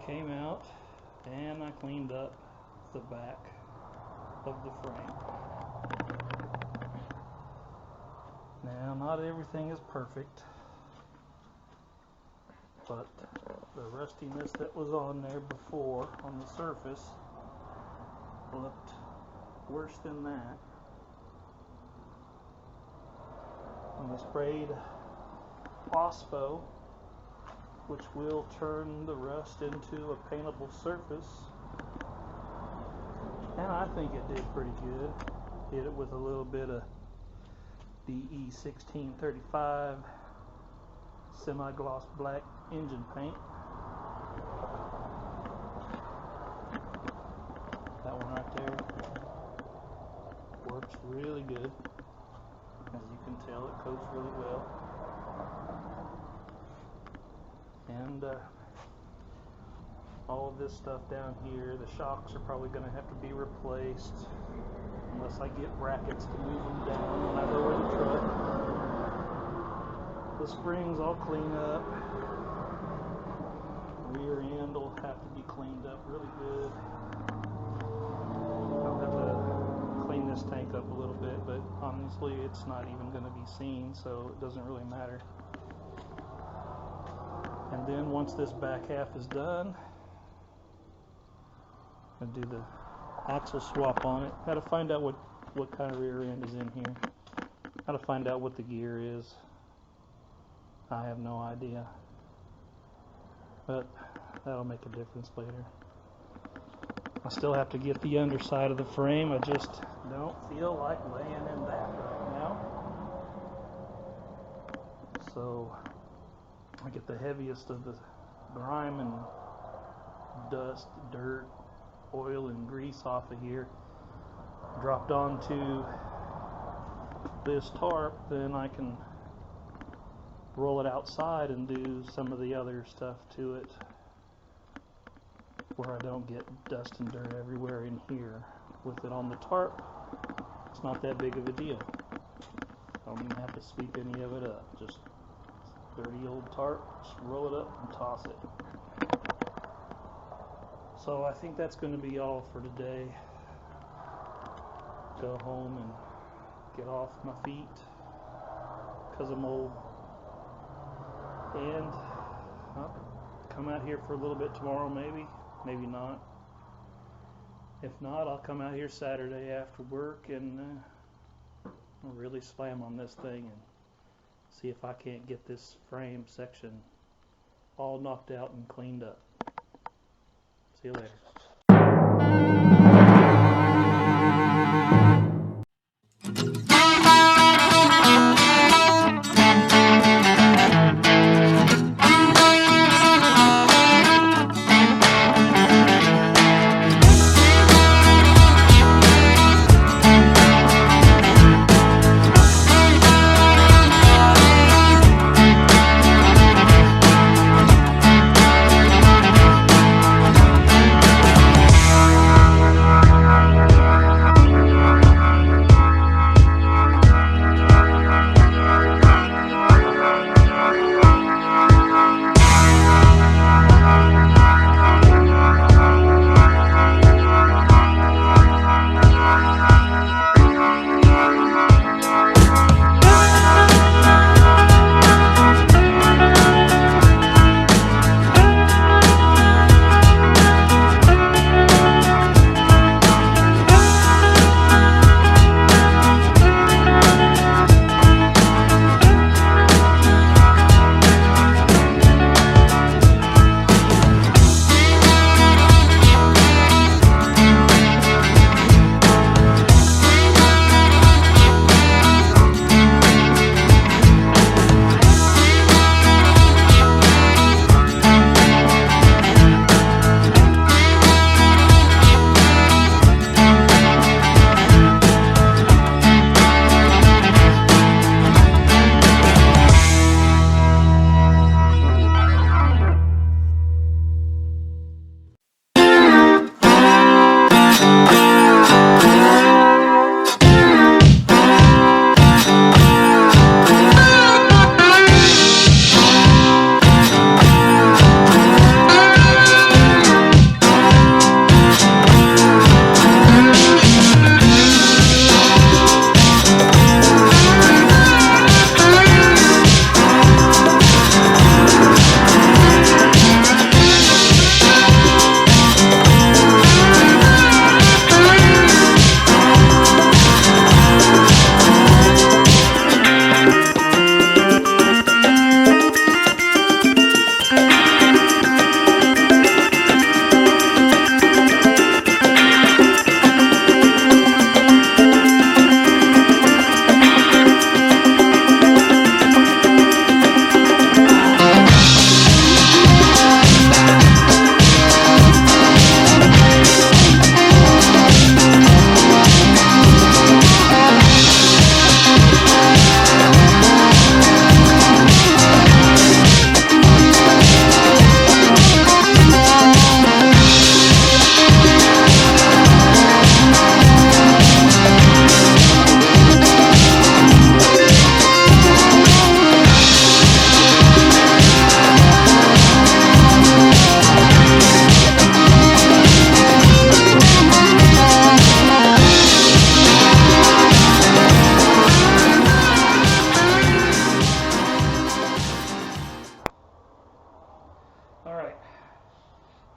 came out and I cleaned up the back of the frame. Now, not everything is perfect, but the rustiness that was on there before on the surface looked worse than that. And I sprayed OSPO, which will turn the rust into a paintable surface, and I think it did pretty good. Hit it with a little bit of DE1635 semi-gloss black engine paint. That one right there works really good. As you can tell, it coats really well. And all of this stuff down here, the shocks are probably going to have to be replaced unless I get brackets to move them down when I lower the truck. The springs I'll clean up. Rear end will have to be cleaned up really good. I'll have to clean this tank up a little bit, but honestly it's not even going to be seen, so it doesn't really matter. And then once this back half is done, I'll do the axle swap on it. Got to find out what kind of rear end is in here. Got to find out what the gear is. I have no idea, but that'll make a difference later. I still have to get the underside of the frame. I just don't feel like laying in that right now. So I get the heaviest of the grime and dust, dirt, oil and grease off of here dropped onto this tarp, then I can roll it outside and do some of the other stuff to it where I don't get dust and dirt everywhere in here. With it on the tarp, it's not that big of a deal. I don't even have to sweep any of it up. Just dirty old tarp, just roll it up and toss it. So I think that's going to be all for today. Go home and get off my feet because I'm old. And I'll come out here for a little bit tomorrow, maybe not. If not, I'll come out here Saturday after work and I'll really slam on this thing and see if I can't get this frame section all knocked out and cleaned up. See you later.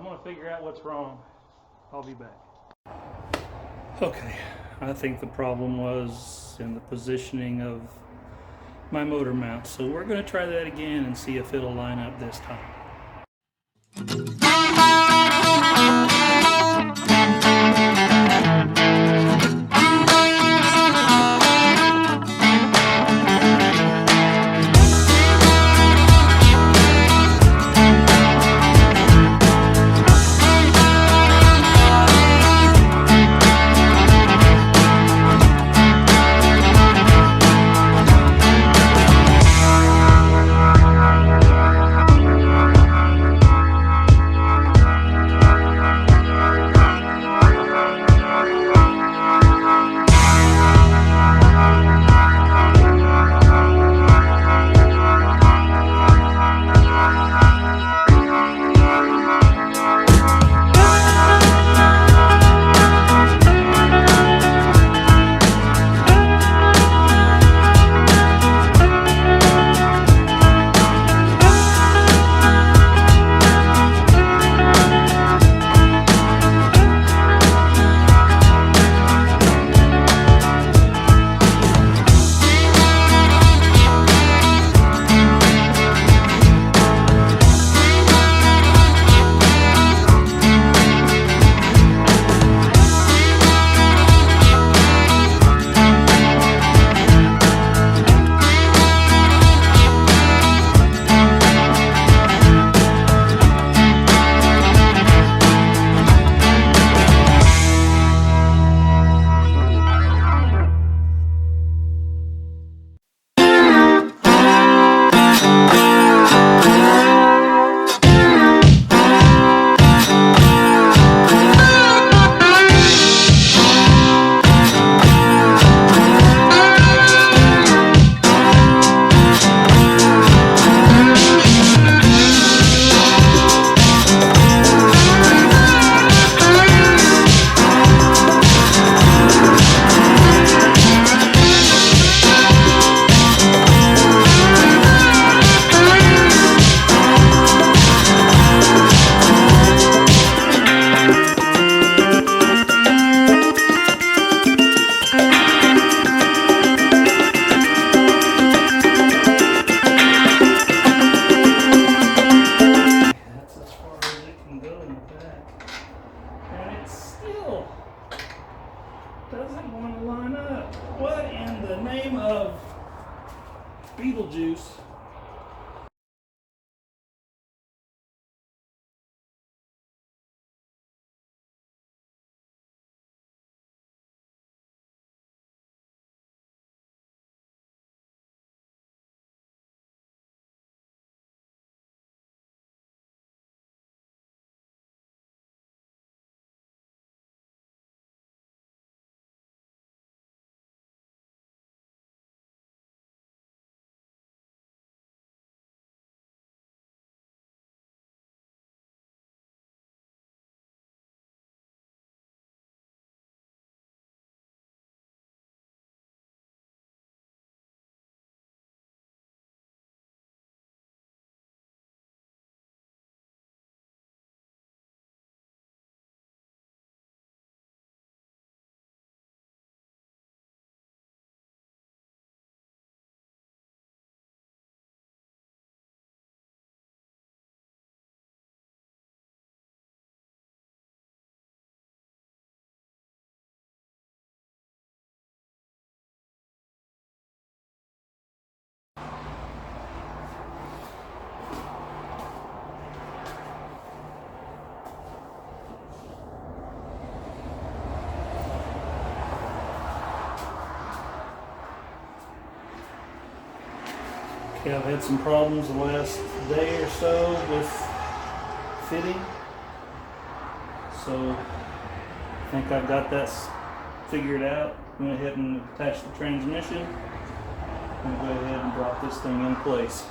I'm gonna figure out what's wrong. I'll be back. Okay, I think the problem was in the positioning of my motor mount. So we're gonna try that again and see if it'll line up this time. Doesn't want to line up. What in the name of Beetlejuice? Okay, I've had some problems the last day or so with fitting. So I think I've got that figured out. Went ahead and attached the transmission. I'm going to go ahead and drop this thing in place.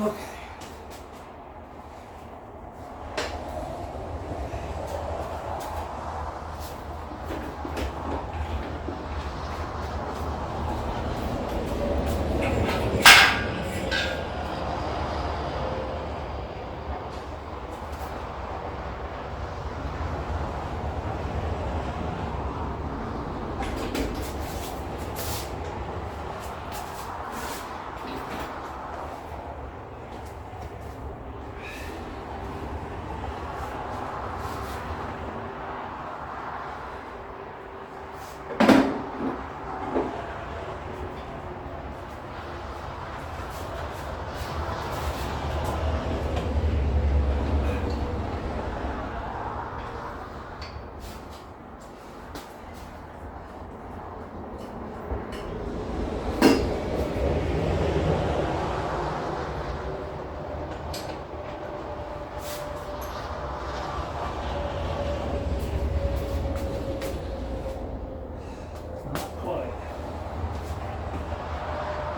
Okay.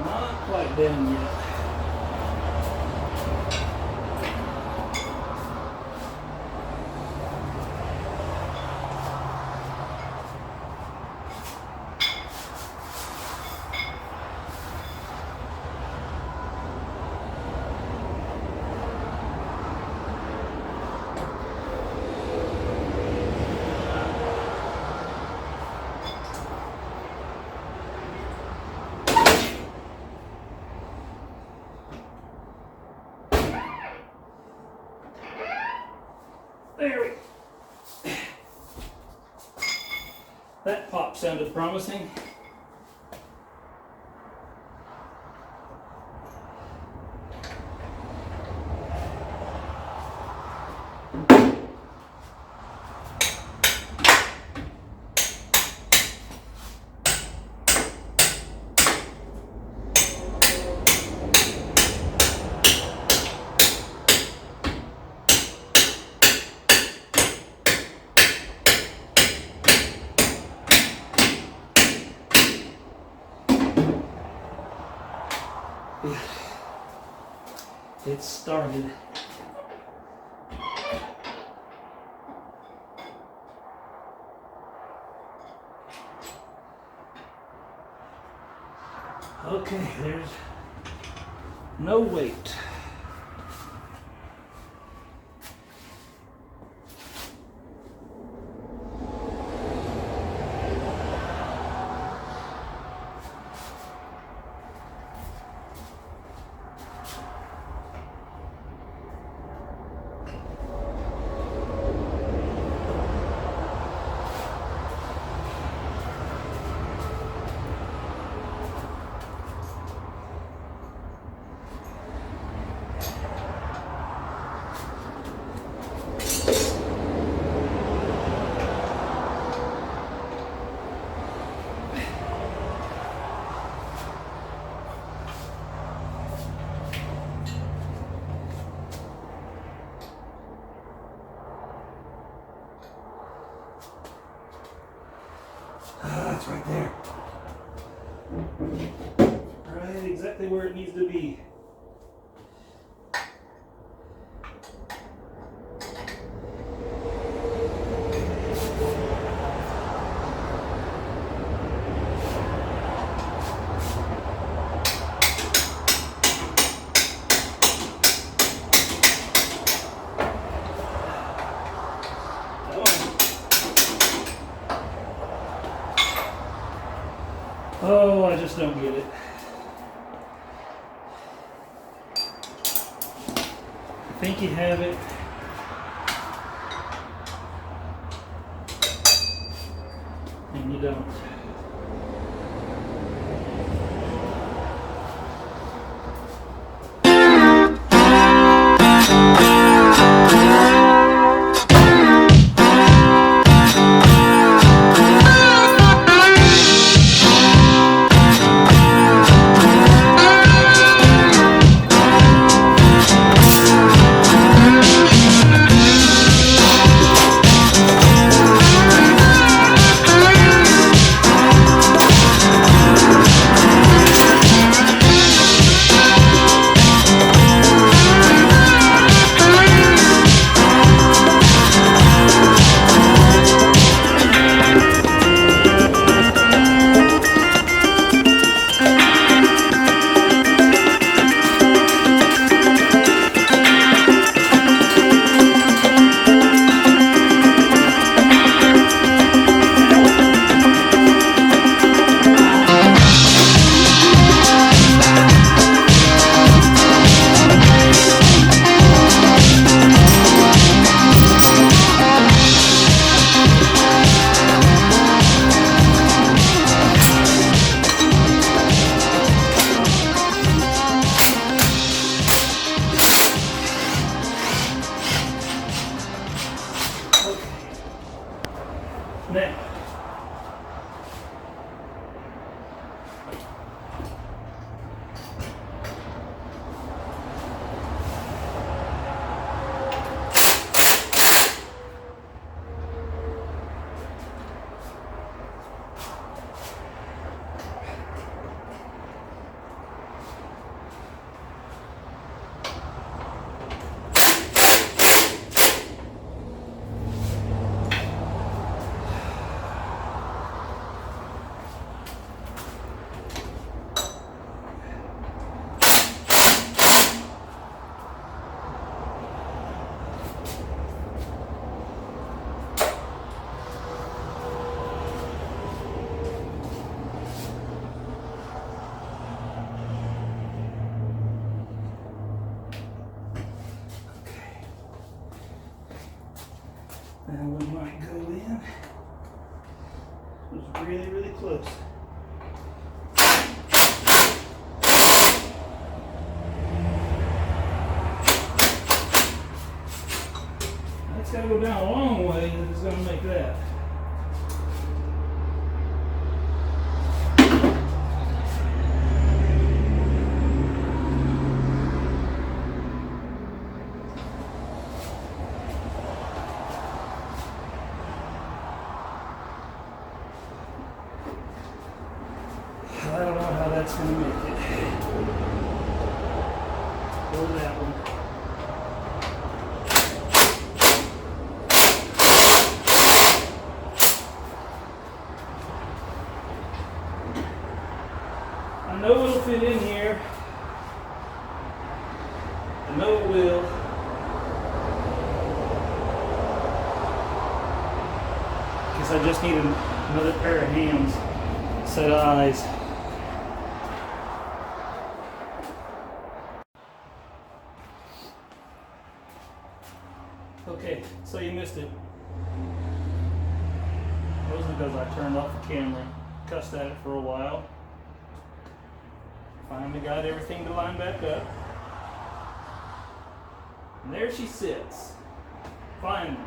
Not quite done yet. There we go. That pop sounded promising. It started. Okay, there's no weight. That's right there. Right exactly where it needs to be. Oh, I just don't get it. I think you have it. And you don't. Now, and we might go in. It was really, really close. That's got to go down a long way if it's going to make that. I don't know how that's going to make it. Or that one. I know it'll fit in here. I know it will. Guess I just need another pair of hands, set of eyes. Okay, so you missed it. That was because I turned off the camera, cussed at it for a while. Finally got everything to line back up. And there she sits. Finally.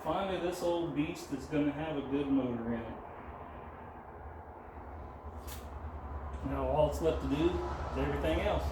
Finally, this old beast is going to have a good motor in it. Now all it's left to do is everything else.